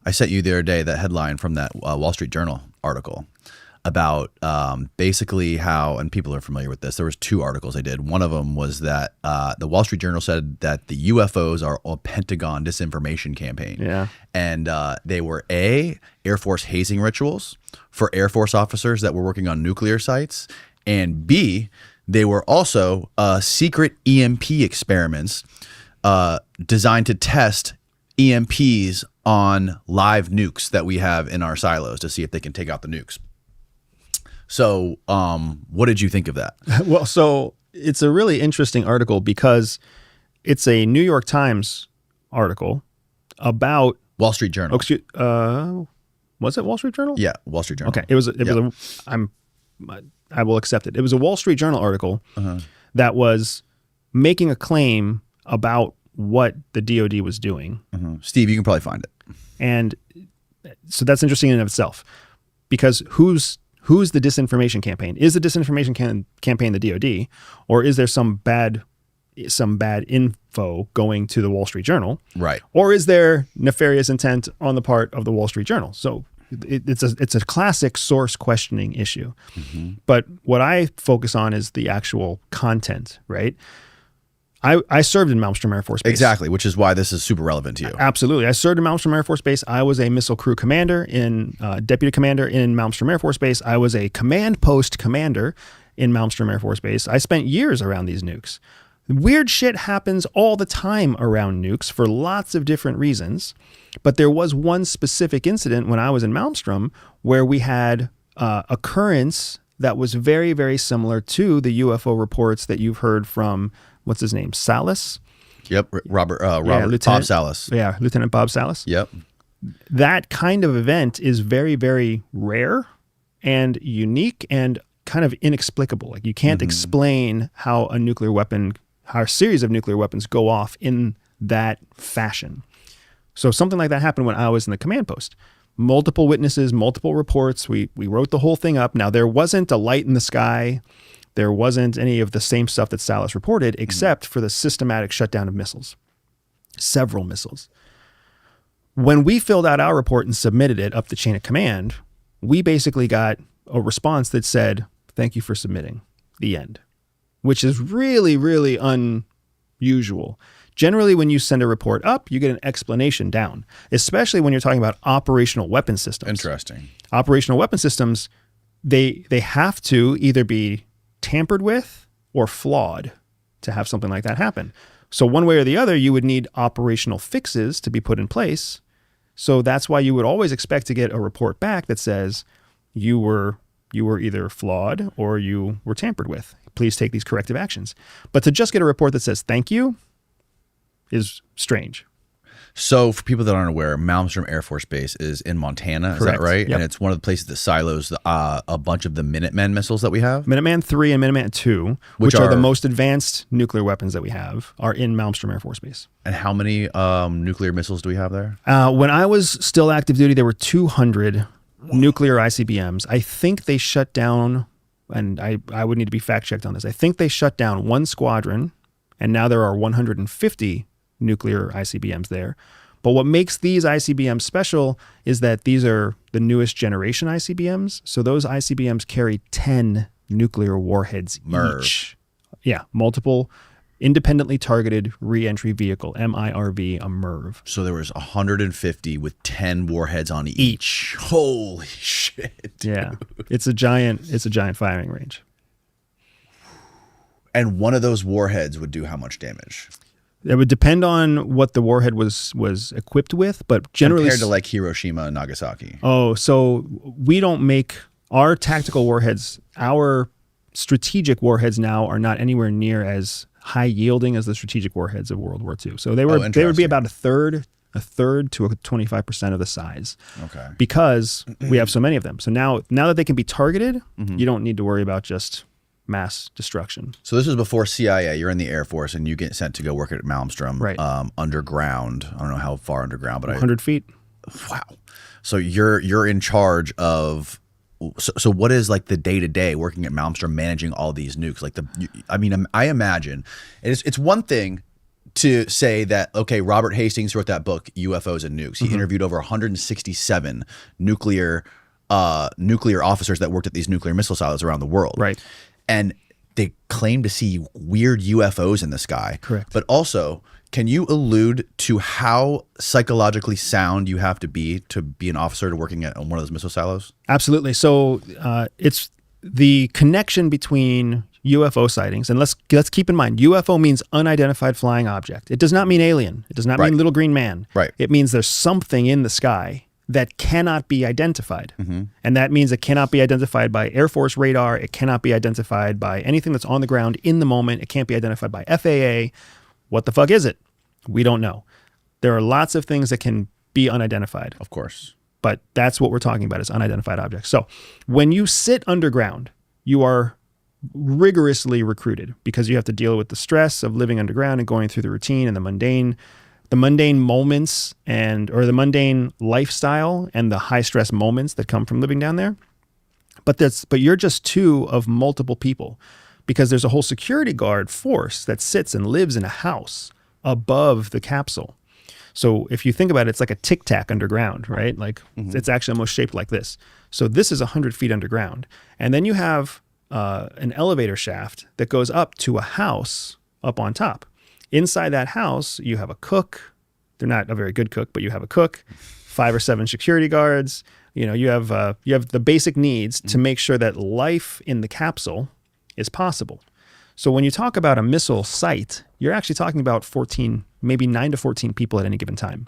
I sent you the other day that headline from that Wall Street Journal article about basically how, and people are familiar with this, there was 2 articles I did. One of them was that the Wall Street Journal said that the UFOs are a Pentagon disinformation campaign. Yeah. And they were Air Force hazing rituals for Air Force officers that were working on nuclear sites, and B, they were also secret EMP experiments designed to test EMPs on live nukes that we have in our silos to see if they can take out the nukes. So what did you think of that? Well, so it's a really interesting article because it's a New York Times article about Wall Street Journal. Was it Wall Street Journal? Yeah, Wall Street Journal. Okay, it was I will accept it. It was a Wall Street Journal article that was making a claim about what the DoD was doing. Steve, you can probably find it. And so that's interesting in and of itself, because who's the disinformation campaign? Is the disinformation campaign the DoD, or is there some bad info going to the Wall Street Journal? Right. Or is there nefarious intent on the part of the Wall Street Journal? So it's a classic source questioning issue. But what I focus on is the actual content, right? I served in Malmstrom Air Force Base. Exactly, which is why this is super relevant to you. Absolutely. I served in Malmstrom Air Force Base. I was a missile crew commander deputy commander in Malmstrom Air Force Base. I was a command post commander in Malmstrom Air Force Base. I spent years around these nukes. Weird shit happens all the time around nukes for lots of different reasons. But there was one specific incident when I was in Malmstrom where we had occurrence that was very, very similar to the UFO reports that you've heard from, what's his name, Salas? Yep, Robert Bob Salas. Yeah, Lieutenant Bob Salas. Yep. That kind of event is very, very rare and unique and kind of inexplicable. Like you can't explain how a series of nuclear weapons go off in that fashion. So something like that happened when I was in the command post. Multiple witnesses, multiple reports. We wrote the whole thing up. Now, there wasn't a light in the sky. There wasn't any of the same stuff that Salas reported, except for the systematic shutdown of missiles. Several missiles. When we filled out our report and submitted it up the chain of command, we basically got a response that said, "Thank you for submitting." The end. Which is really, really unusual. Generally, when you send a report up, you get an explanation down, especially when you're talking about operational weapon systems. Interesting. Operational weapon systems, they have to either be tampered with or flawed to have something like that happen. So one way or the other, you would need operational fixes to be put in place. So that's why you would always expect to get a report back that says you were either flawed or you were tampered with. Please take these corrective actions. But to just get a report that says thank you is strange. So for people that aren't aware, Malmstrom Air Force Base is in Montana. Correct. Is that right? Yep. And it's one of the places that silos a bunch of the Minuteman missiles that we have. Minuteman III and Minuteman II, which are the most advanced nuclear weapons that we have, are in Malmstrom Air Force Base. And how many nuclear missiles do we have there? When I was still active duty, there were 200 nuclear ICBMs. I think they shut down, and I would need to be fact-checked on this, I think they shut down one squadron, and now there are 150 nuclear ICBMs there. But what makes these ICBMs special is that these are the newest generation ICBMs. So those ICBMs carry 10 nuclear warheads each. Yeah, multiple independently targeted re-entry vehicle, MIRV, a MIRV. So there was 150 with 10 warheads on each. Holy shit. Dude. Yeah. It's a giant firing range. And one of those warheads would do how much damage? It would depend on what the warhead was equipped with, but generally compared to like Hiroshima and Nagasaki. Oh, so we don't make our tactical warheads. Our strategic warheads now are not anywhere near as high yielding as the strategic warheads of World War II. So they would be about a third to 25% of the size. Okay. Because we have so many of them. So now that they can be targeted, you don't need to worry about just mass destruction. So this was before CIA. You're in the Air Force and you get sent to go work at Malmstrom, right? Underground. I don't know how far underground, but 100 feet. Wow. So you're in charge of. So what is like the day to day working at Malmstrom, managing all these nukes? Like I imagine it's one thing to say that, okay, Robert Hastings wrote that book, UFOs and Nukes. He interviewed over 167 nuclear officers that worked at these nuclear missile silos around the world. Right. And they claim to see weird UFOs in the sky. Correct. But also, can you allude to how psychologically sound you have to be an officer to working at one of those missile silos? Absolutely. So it's the connection between UFO sightings, and let's keep in mind, UFO means unidentified flying object. It does not mean alien. It does not mean little green man. Right. It means there's something in the sky that cannot be identified. And that means it cannot be identified by Air Force radar. It cannot be identified by anything that's on the ground in the moment. It can't be identified by FAA. What the fuck is it? We don't know. There are lots of things that can be unidentified. Of course. But that's what we're talking about, is unidentified objects. So when you sit underground, you are rigorously recruited because you have to deal with the stress of living underground and going through the routine and the mundane moments or the mundane lifestyle and the high stress moments that come from living down there. But you're just two of multiple people, because there's a whole security guard force that sits and lives in a house above the capsule. So if you think about it, it's like a tic tac underground, right? Like it's actually almost shaped like this. So this is 100 feet underground. And then you have an elevator shaft that goes up to a house up on top. Inside that house, you have a cook. They're not a very good cook, but you have a cook, 5 or 7 security guards. You have the basic needs to make sure that life in the capsule is possible. So when you talk about a missile site, you're actually talking about 14, maybe 9 to 14 people at any given time.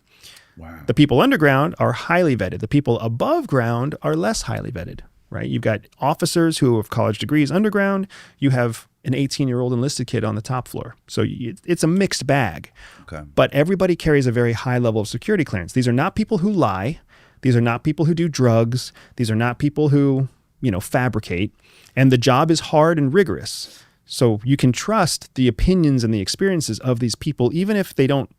Wow. The people underground are highly vetted. The people above ground are less highly vetted, right? You've got officers who have college degrees underground. You have an 18-year-old enlisted kid on the top floor. So it's a mixed bag. Okay. But everybody carries a very high level of security clearance. These are not people who lie. These are not people who do drugs. These are not people who, fabricate. And the job is hard and rigorous. So you can trust the opinions and the experiences of these people, even if they don't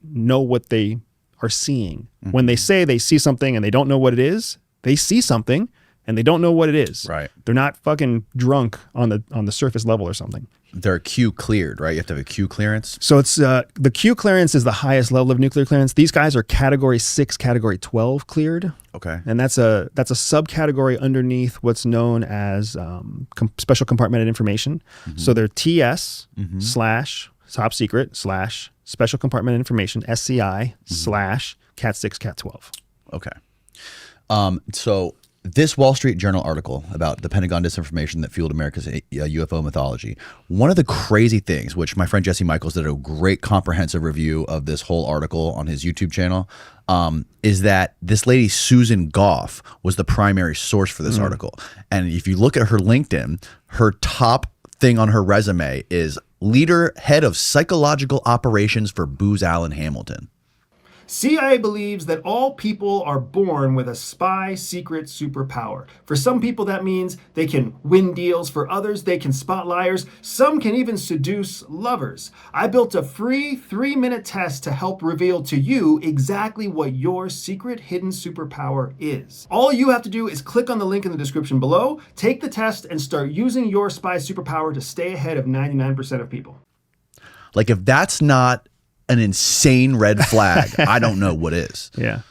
know what they are seeing. When they say they see something and they don't know what it is, they see something and they don't know what it is. Right. They're not fucking drunk on the surface level or something. They're Q cleared, right? You have to have a Q clearance. So it's the Q clearance is the highest level of nuclear clearance. These guys are Category 6, Category 12 cleared. Okay. And that's a subcategory underneath what's known as special compartmented information. So they're TS / top secret / special compartmented information, SCI / Cat 6, Cat 12. Okay. So this Wall Street Journal article about the Pentagon disinformation that fueled America's UFO mythology, one of the crazy things, which my friend Jesse Michaels did a great comprehensive review of this whole article on his YouTube channel, is that this lady, Susan Goff, was the primary source for this article. And if you look at her LinkedIn, her top thing on her resume is head of psychological operations for Booz Allen Hamilton. CIA believes that all people are born with a spy secret superpower. For some people, that means they can win deals. For others, they can spot liars. Some can even seduce lovers. I built a free 3-minute test to help reveal to you exactly what your secret hidden superpower is. All you have to do is click on the link in the description below, take the test, and start using your spy superpower to stay ahead of 99% of people. Like, if that's not an insane red flag, I don't know what is. Yeah.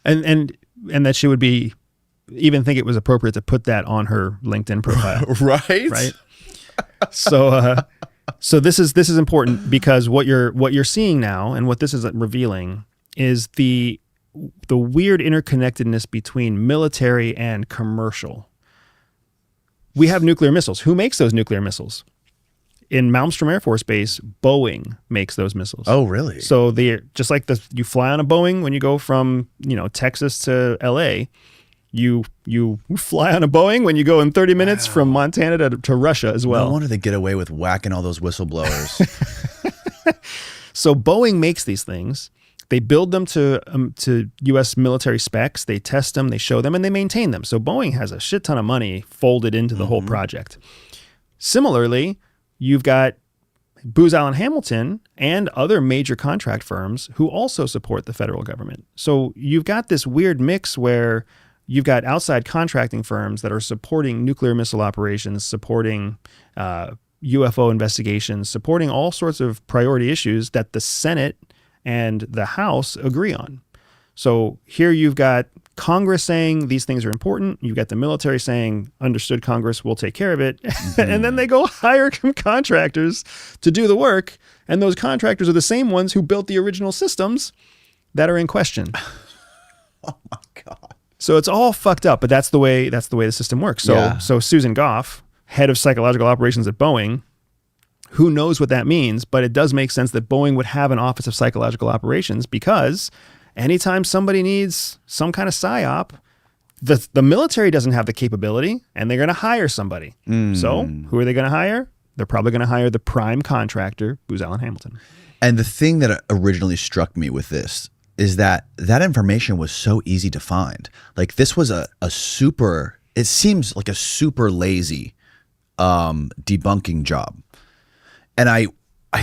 And that she would even think it was appropriate to put that on her LinkedIn profile. Right. Right. So this is important, because what you're seeing now, and what this is revealing, is the weird interconnectedness between military and commercial. We have nuclear missiles. Who makes those nuclear missiles? In Malmstrom Air Force Base, Boeing makes those missiles. Oh, really? So they're just like you fly on a Boeing when you go from Texas to LA. You fly on a Boeing when you go in 30 minutes from Montana to Russia as well. No wonder they get away with whacking all those whistleblowers. So Boeing makes these things. They build them to U.S. military specs. They test them, they show them, and they maintain them. So Boeing has a shit ton of money folded into the whole project. Similarly, you've got Booz Allen Hamilton and other major contract firms who also support the federal government. So you've got this weird mix where you've got outside contracting firms that are supporting nuclear missile operations, supporting UFO investigations, supporting all sorts of priority issues that the Senate and the House agree on. So here you've got Congress saying these things are important. You've got the military saying, understood, Congress, we'll take care of it. And then they go hire some contractors to do the work. And those contractors are the same ones who built the original systems that are in question. Oh my God. So it's all fucked up, but that's the way the system works. So Yeah. so Susan Goff, head of psychological operations at Boeing, who knows what that means, but it does make sense that Boeing would have an office of psychological operations because anytime somebody needs some kind of psyop, the military doesn't have the capability and they're going to hire somebody. So who are they going to hire? They're probably going to hire the prime contractor, Booz Allen Hamilton. And the thing that originally struck me with this is that information was so easy to find. Like this was a super, it seems like a super lazy debunking job. And I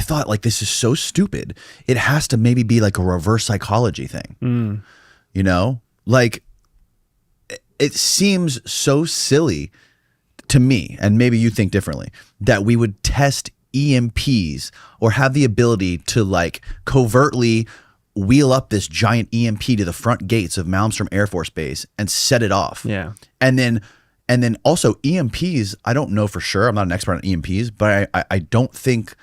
thought, like, this is so stupid. It has to maybe be like a reverse psychology thing. You know, like it seems so silly to me, and maybe you think differently, that we would test EMPs or have the ability to like covertly wheel up this giant EMP to the front gates of Malmstrom Air Force Base and set it off. Yeah. And then also EMPs, I don't know for sure. I'm not an expert on EMPs, but I don't think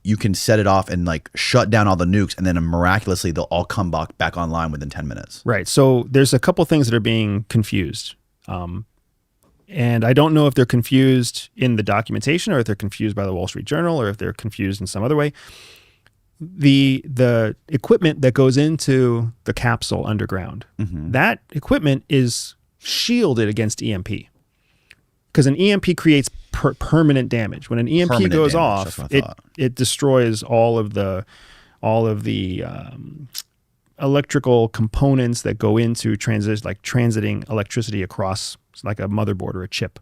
you can set it off and like shut down all the nukes and then miraculously they'll all come back online within 10 minutes. Right. So there's a couple things that are being confused. And I don't know if they're confused in the documentation or if they're confused by the Wall Street Journal or if they're confused in some other way. The equipment that goes into the capsule underground, that equipment is shielded against EMP. Because an EMP creates permanent damage. When an EMP Permanent goes damage, off, that's what I thought. it destroys all of the electrical components that go into transiting electricity across like a motherboard or a chip.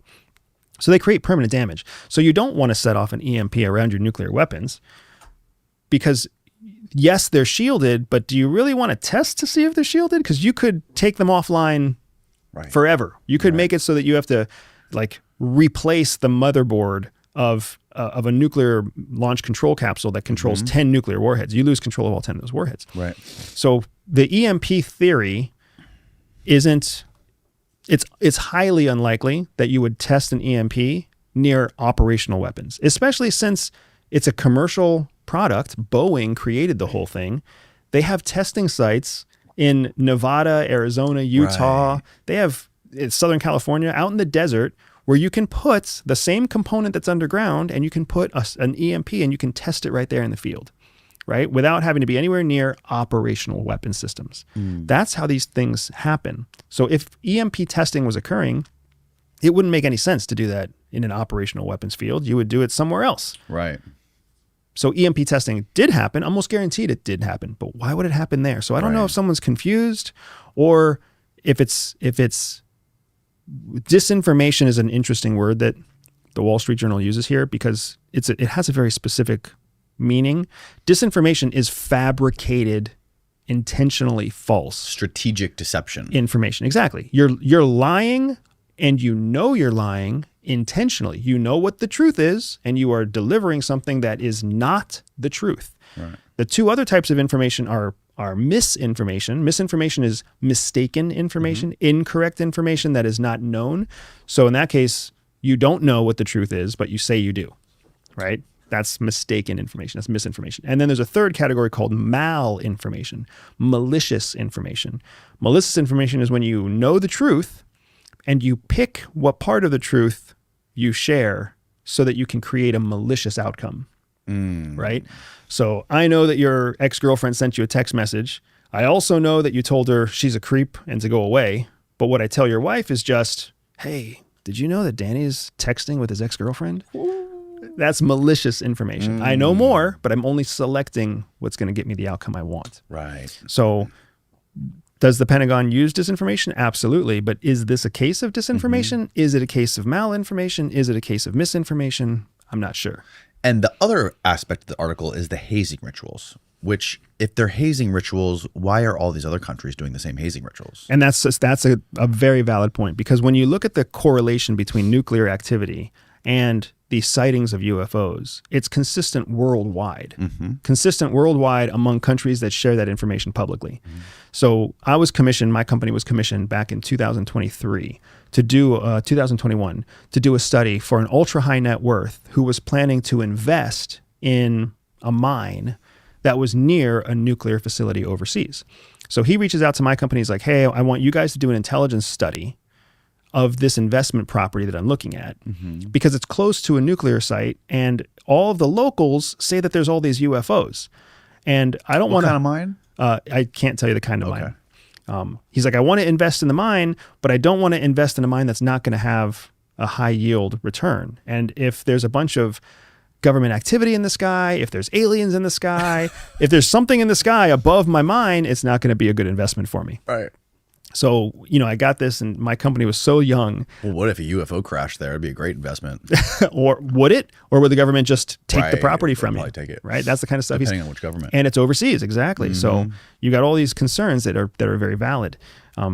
So they create permanent damage. So you don't want to set off an EMP around your nuclear weapons because yes, they're shielded, but do you really want to test to see if they're shielded? Because you could take them offline forever. You could make it so that you have to like replace the motherboard of a nuclear launch control capsule that controls 10 nuclear warheads. You lose control of all 10 of those warheads. Right. So the EMP theory it's highly unlikely that you would test an EMP near operational weapons, especially since it's a commercial product. Boeing created the whole thing. They have testing sites in Nevada, Arizona, Utah. Right. They have Southern California out in the desert where you can put the same component that's underground and you can put an EMP and you can test it right there in the field, right? Without having to be anywhere near operational weapon systems. That's how these things happen. So if EMP testing was occurring, it wouldn't make any sense to do that in an operational weapons field. You would do it somewhere else. Right. So EMP testing did happen. Almost guaranteed it did happen. But why would it happen there? So I don't know if someone's confused or if it's disinformation is an interesting word that the Wall Street Journal uses here because it has a very specific meaning. Disinformation is fabricated, intentionally false. Strategic deception. Information. Exactly. You're lying and you know you're lying intentionally. You know what the truth is and you are delivering something that is not the truth. Right. The two other types of information are misinformation. Misinformation is mistaken information, incorrect information that is not known. So in that case, you don't know what the truth is, but you say you do, right? That's mistaken information. That's misinformation. And then there's a third category called malinformation, malicious information. Malicious information is when you know the truth and you pick what part of the truth you share so that you can create a malicious outcome, right? So I know that your ex-girlfriend sent you a text message. I also know that you told her she's a creep and to go away. But what I tell your wife is just, hey, did you know that Danny's texting with his ex-girlfriend? That's malicious information. I know more, but I'm only selecting what's going to get me the outcome I want. Right. So does the Pentagon use disinformation? Absolutely. But is this a case of disinformation? Is it a case of malinformation? Is it a case of misinformation? I'm not sure. And the other aspect of the article is the hazing rituals, which if they're hazing rituals, why are all these other countries doing the same hazing rituals? And that's a very valid point because when you look at the correlation between nuclear activity and the sightings of UFOs, it's consistent worldwide. Consistent worldwide among countries that share that information publicly. So my company was commissioned back in 2021 to do a study for an ultra high net worth who was planning to invest in a mine that was near a nuclear facility overseas. So he reaches out to my company. He's like, hey, I want you guys to do an intelligence study of this investment property that I'm looking at because it's close to a nuclear site and all of the locals say that there's all these UFOs. And I don't want to... What kind of mine? I can't tell you the kind of mine. He's like, I want to invest in the mine, but I don't want to invest in a mine that's not going to have a high yield return. And if there's a bunch of government activity in the sky, if there's aliens in the sky, if there's something in the sky above my mine, it's not going to be a good investment for me. Right. So, I got this and my company was so young. Well, what if a UFO crashed there? It'd be a great investment. Or would it? Or would the government just take the property from you? Probably take it. Right? That's the kind of stuff. Depending on which government. And it's overseas, exactly. So you got all these concerns that are very valid. I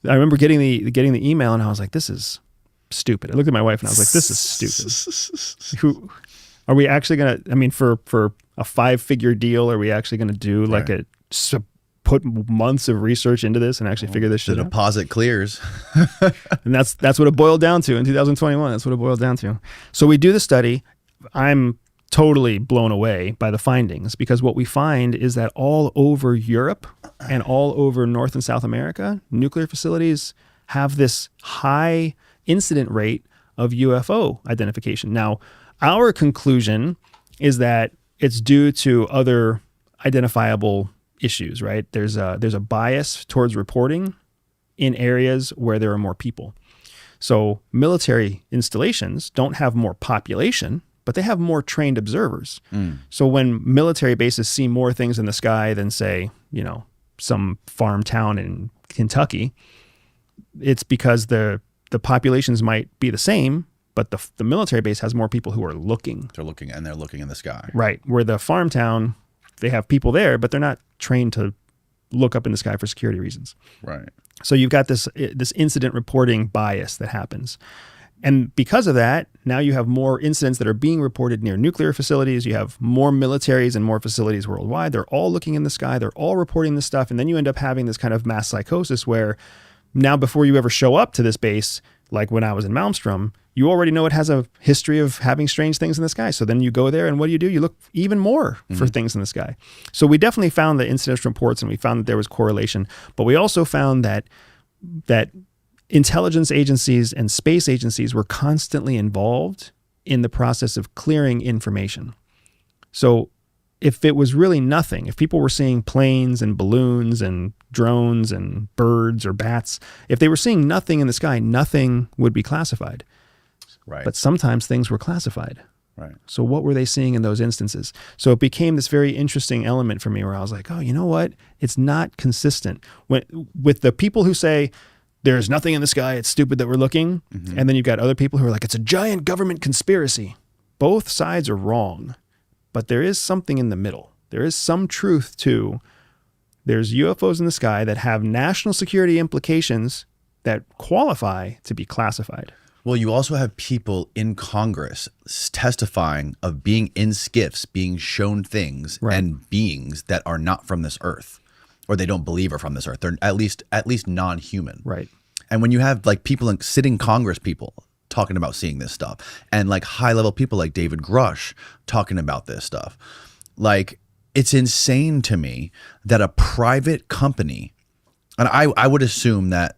remember getting the email and I was like, this is stupid. I looked at my wife and I was like, this is stupid. Are we actually going to, for a 5-figure deal, are we actually going to do like put months of research into this and actually figure this shit out? The deposit clears. And that's what it boiled down to in 2021. That's what it boiled down to. So we do the study. I'm totally blown away by the findings because what we find is that all over Europe and all over North and South America, nuclear facilities have this high incident rate of UFO identification. Now, our conclusion is that it's due to other identifiable issues, right? There's a bias towards reporting in areas where there are more people. So military installations don't have more population, but they have more trained observers. So when military bases see more things in the sky than, say, some farm town in Kentucky, it's because the populations might be the same, but the military base has more people who are looking. They're looking in the sky. Right. Where the farm town, they have people there, but they're not trained to look up in the sky for security reasons. Right. So you've got this incident reporting bias that happens. And because of that, now you have more incidents that are being reported near nuclear facilities. You have more militaries and more facilities worldwide. They're all looking in the sky. They're all reporting this stuff. And then you end up having this kind of mass psychosis where now before you ever show up to this base, like when I was in Malmstrom, you already know it has a history of having strange things in the sky. So then you go there and what do? You look even more for things in the sky. So we definitely found the incident reports and we found that there was correlation, but we also found that intelligence agencies and space agencies were constantly involved in the process of clearing information. So if it was really nothing, if people were seeing planes and balloons and drones and birds or bats, if they were seeing nothing in the sky, nothing would be classified. Right. But sometimes things were classified. Right. So what were they seeing in those instances? So it became this very interesting element for me where I was like, oh, you know what? It's not consistent. With the people who say, there's nothing in the sky, it's stupid that we're looking. And then you've got other people who are like, it's a giant government conspiracy. Both sides are wrong. But there is something in the middle. There is some truth to, there's UFOs in the sky that have national security implications that qualify to be classified. Well, you also have people in Congress testifying of being in skiffs, being shown things and beings that are not from this earth, or they don't believe are from this earth. They're at least non-human. Right. And when you have like people, sitting Congress people talking about seeing this stuff, and like high level people like David Grush talking about this stuff, like it's insane to me that a private company, and I would assume that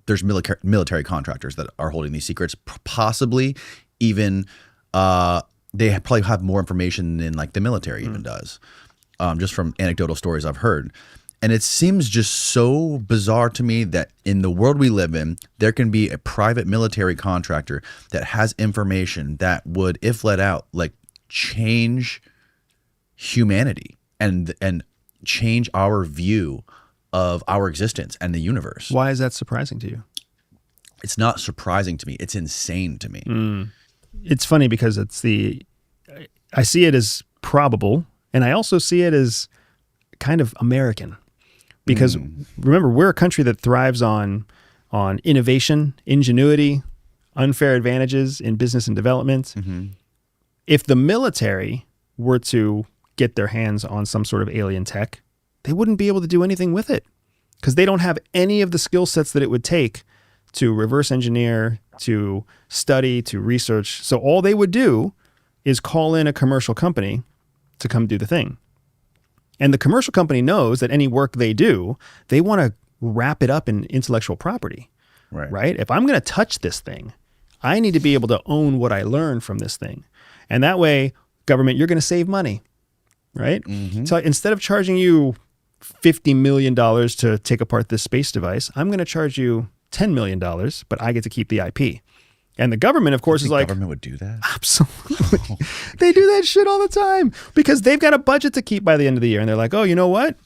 there's military contractors that are holding these secrets, possibly even they probably have more information than like the military even does, just from anecdotal stories I've heard. And it seems just so bizarre to me that in the world we live in, there can be a private military contractor that has information that would, if let out, like change humanity and change our view of our existence and the universe. Why is that surprising to you? It's not surprising to me. It's insane to me. It's funny because I see it as probable, and I also see it as kind of American. Because remember, we're a country that thrives on innovation, ingenuity, unfair advantages in business and development. If the military were to get their hands on some sort of alien tech, they wouldn't be able to do anything with it because they don't have any of the skill sets that it would take to reverse engineer, to study, to research. So all they would do is call in a commercial company to come do the thing. And the commercial company knows that any work they do, they want to wrap it up in intellectual property, right? If I'm going to touch this thing, I need to be able to own what I learn from this thing. And that way, government, you're going to save money, right? So instead of charging you $50 million to take apart this space device, I'm going to charge you $10 million, but I get to keep the IP. And the government, of course, is like... The government would do that? Absolutely. They do that shit all the time because they've got a budget to keep by the end of the year. And they're like, oh, you know what?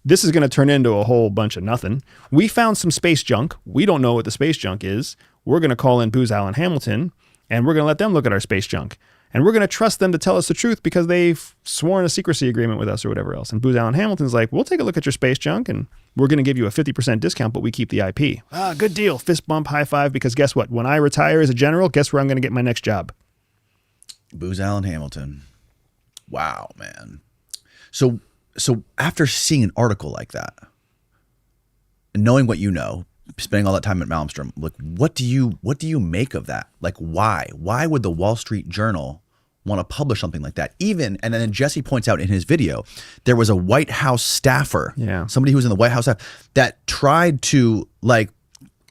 This is going to turn into a whole bunch of nothing. We found some space junk. We don't know what the space junk is. We're going to call in Booz Allen Hamilton, and we're going to let them look at our space junk. And we're going to trust them to tell us the truth because they've sworn a secrecy agreement with us or whatever else. And Booz Allen Hamilton's like, we'll take a look at your space junk and we're going to give you a 50% discount, but we keep the IP. Ah, good deal. Fist bump, high five, because guess what? When I retire as a general, guess where I'm going to get my next job? Booz Allen Hamilton. Wow, man. So after seeing an article like that, and knowing what you know, spending all that time at Malmstrom, like what do you make of that? Like why would the Wall Street Journal want to publish something like that? And then Jesse points out in his video, there was a White House staffer, somebody who was in the White House staff that tried to like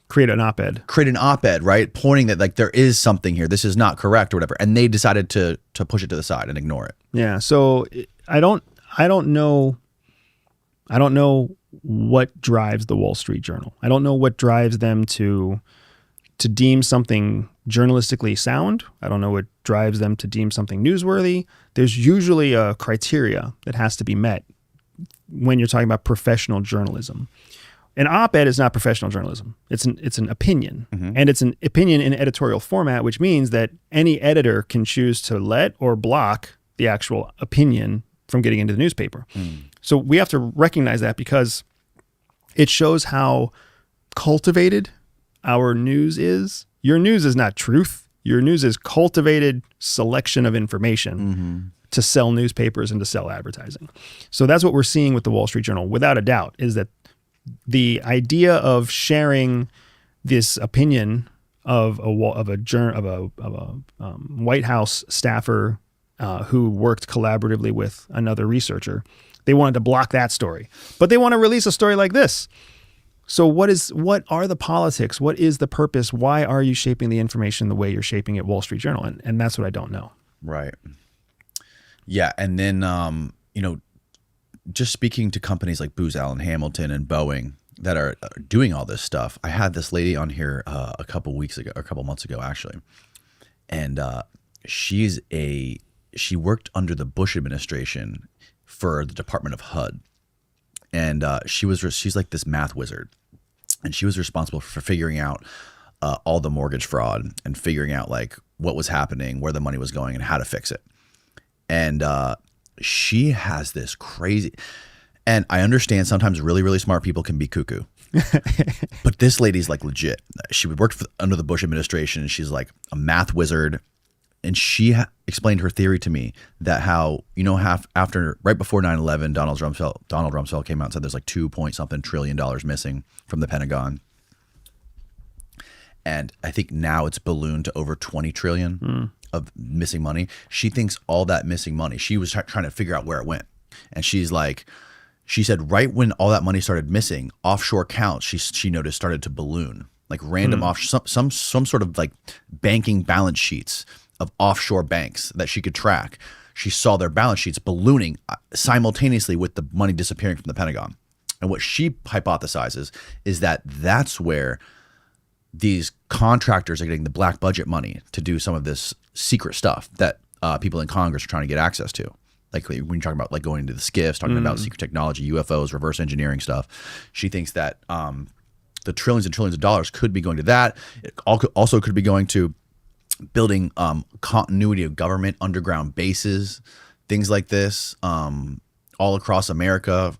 create an op-ed, right? Pointing that like there is something here. This is not correct or whatever. And they decided to push it to the side and ignore it. Yeah. So I don't know what drives the Wall Street Journal. I don't know what drives them to deem something journalistically sound. I don't know what drives them to deem something newsworthy. There's usually a criteria that has to be met when you're talking about professional journalism. An op-ed is not professional journalism. It's an opinion. And it's an opinion in editorial format, which means that any editor can choose to let or block the actual opinion from getting into the newspaper. So we have to recognize that because it shows how cultivated our news is. Your news is not truth. Your news is cultivated selection of information to sell newspapers and to sell advertising. So that's what we're seeing with the Wall Street Journal, without a doubt, is that the idea of sharing this opinion of a White House staffer who worked collaboratively with another researcher, they wanted to block that story, but they want to release a story like this. So what are the politics? What is the purpose? Why are you shaping the information the way you're shaping it, Wall Street Journal? And that's what I don't know. Right. Yeah. And then, just speaking to companies like Booz Allen Hamilton and Boeing that are doing all this stuff. I had this lady on here a couple months ago, actually. And she worked under the Bush administration for the Department of HUD. And she's like this math wizard, and she was responsible for figuring out all the mortgage fraud and figuring out like what was happening, where the money was going, and how to fix it. And she has this crazy, and I understand sometimes really, really smart people can be cuckoo, but this lady's like legit. She worked under the Bush administration, and she's like a math wizard. And she explained her theory to me that right before 9/11, Donald Rumsfeld came out and said there's like $2 trillion missing from the Pentagon. And I think now it's ballooned to over 20 trillion of missing money. She thinks all that missing money, she was trying to figure out where it went. And she said right when all that money started missing, offshore accounts, she noticed started to balloon, like random some sort of like banking balance sheets of offshore banks that she could track. She saw their balance sheets ballooning simultaneously with the money disappearing from the Pentagon. And what she hypothesizes is that that's where these contractors are getting the black budget money to do some of this secret stuff that people in Congress are trying to get access to. Like when you're talking about like going into the skiffs, talking about secret technology, UFOs, reverse engineering stuff. She thinks that the trillions and trillions of dollars could be going to that. It also could be going to building continuity of government, underground bases, things like this, all across America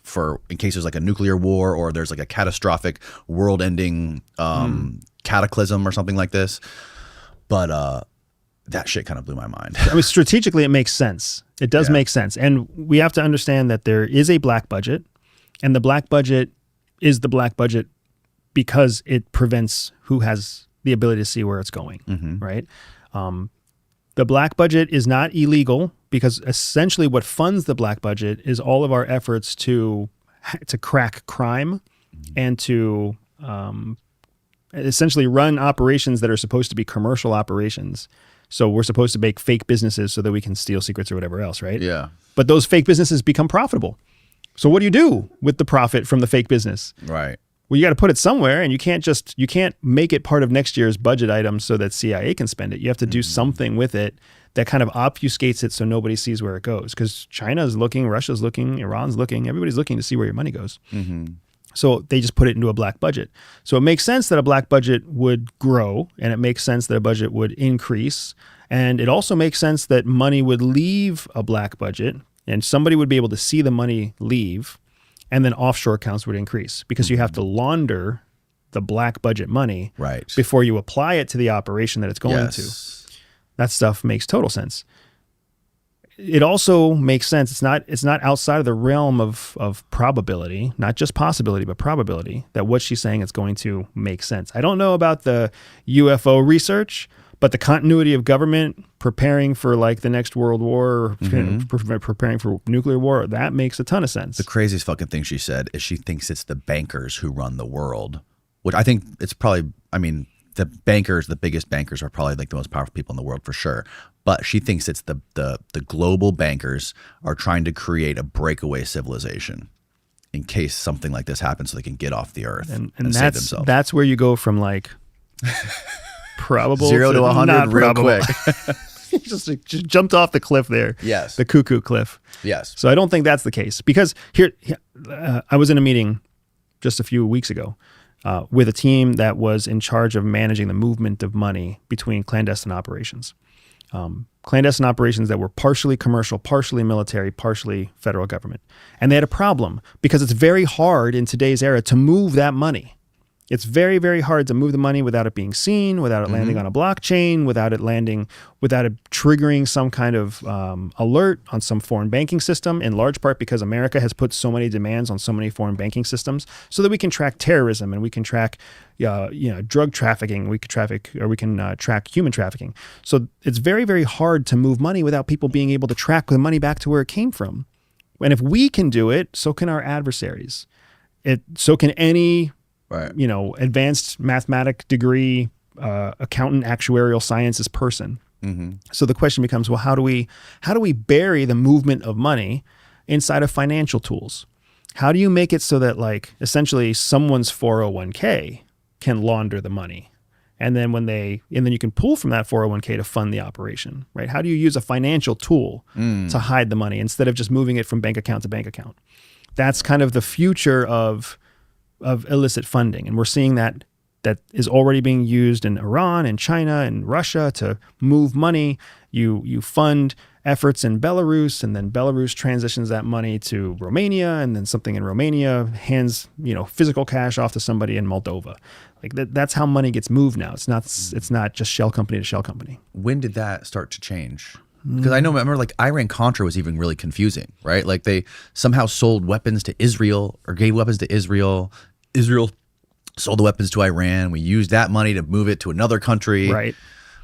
for in case there's like a nuclear war or there's like a catastrophic world-ending cataclysm or something like this. But that shit kind of blew my mind. I mean, strategically, it makes sense. It does make sense. And we have to understand that there is a black budget, and the black budget is the black budget because it prevents who has the ability to see where it's going, right? The black budget is not illegal because essentially what funds the black budget is all of our efforts to crack crime and to essentially run operations that are supposed to be commercial operations. So we're supposed to make fake businesses so that we can steal secrets or whatever else, right? Yeah. But those fake businesses become profitable. So what do you do with the profit from the fake business? Right. Well, you got to put it somewhere, and you can't make it part of next year's budget item so that CIA can spend it. You have to do something with it that kind of obfuscates it so nobody sees where it goes. Because China's looking, Russia's looking, Iran's looking, everybody's looking to see where your money goes. So they just put it into a black budget. So it makes sense that a black budget would grow, and it makes sense that a budget would increase. And it also makes sense that money would leave a black budget, and somebody would be able to see the money leave, and then offshore accounts would increase because you have to launder the black budget money before you apply it to the operation that it's going to. That stuff makes total sense. It also makes sense. It's not outside of the realm of probability, not just possibility, but probability that what she's saying is going to make sense. I don't know about the UFO research, but the continuity of government preparing for like the next world war, preparing for nuclear war, that makes a ton of sense. The craziest fucking thing she said is she thinks it's the bankers who run the world, which I think it's probably, I mean, the bankers, the biggest bankers are probably like the most powerful people in the world for sure. But she thinks it's the global bankers are trying to create a breakaway civilization in case something like this happens so they can get off the earth and save themselves. That's where you go from like probable 0 to 100 real quick. just jumped off the cliff there. Yes. The cuckoo cliff. Yes. So I don't think that's the case because here I was in a meeting just a few weeks ago with a team that was in charge of managing the movement of money between clandestine operations. Clandestine operations that were partially commercial, partially military, partially federal government. And they had a problem because it's very hard in today's era to move that money. It's very, very hard to move the money without it being seen, without it landing on a blockchain, without it triggering some kind of alert on some foreign banking system, in large part because America has put so many demands on so many foreign banking systems so that we can track terrorism and we can track drug trafficking, we can track human trafficking. So it's very, very hard to move money without people being able to track the money back to where it came from. And if we can do it, so can our adversaries. So can any advanced mathematic degree, accountant, actuarial sciences person. So the question becomes, well, how do we bury the movement of money inside of financial tools? How do you make it so that like essentially someone's 401k can launder the money? And then you can pull from that 401k to fund the operation, right? How do you use a financial tool to hide the money instead of just moving it from bank account to bank account? That's kind of the future of illicit funding. And we're seeing that is already being used in Iran and China and Russia to move money. You fund efforts in Belarus, and then Belarus transitions that money to Romania, and then something in Romania hands physical cash off to somebody in Moldova. Like that's how money gets moved now. It's not just shell company to shell company. When did that start to change? Because I remember like Iran-Contra was even really confusing, right? Like they somehow sold weapons to Israel or gave weapons to Israel. Israel sold the weapons to Iran. We used that money to move it to another country. Right.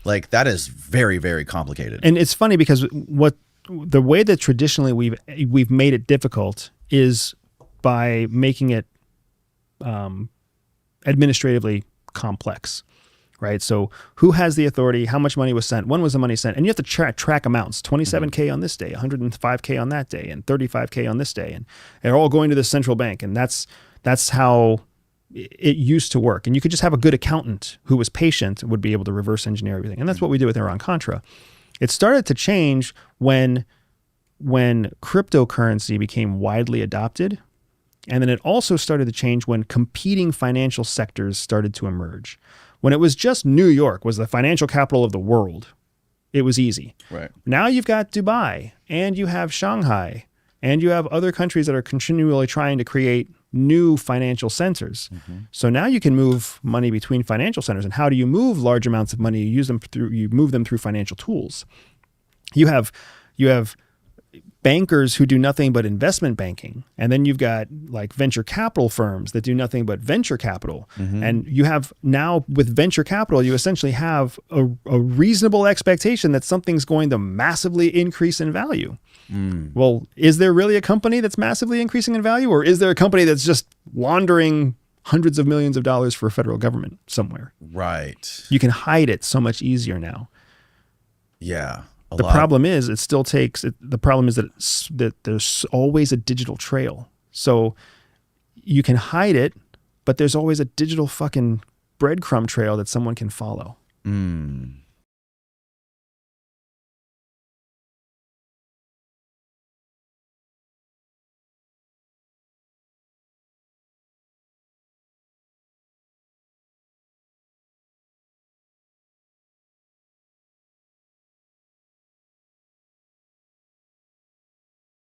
Like that is very, very complicated. And it's funny because the way that traditionally we've made it difficult is by making it administratively complex. Right. So who has the authority? How much money was sent? When was the money sent? And you have to track amounts, 27K on this day, 105K on that day, and 35K on this day. And they're all going to the central bank. And that's how it used to work. And you could just have a good accountant who was patient would be able to reverse engineer everything. And that's what we did with Iran-Contra. It started to change when cryptocurrency became widely adopted. And then it also started to change when competing financial sectors started to emerge. When it was just New York was the financial capital of the world, it was easy. Right. Now you've got Dubai, and you have Shanghai, and you have other countries that are continually trying to create new financial centers. So now you can move money between financial centers. And how do you move large amounts of money? You move them through financial tools. You have bankers who do nothing but investment banking. And then you've got like venture capital firms that do nothing but venture capital. And you have now with venture capital, you essentially have a reasonable expectation that something's going to massively increase in value. Well, is there really a company that's massively increasing in value, or is there a company that's just laundering hundreds of millions of dollars for a federal government somewhere? Right. You can hide it so much easier now. Yeah. The problem is it still takes the problem is that there's always a digital trail. So you can hide it, but there's always a digital fucking breadcrumb trail that someone can follow.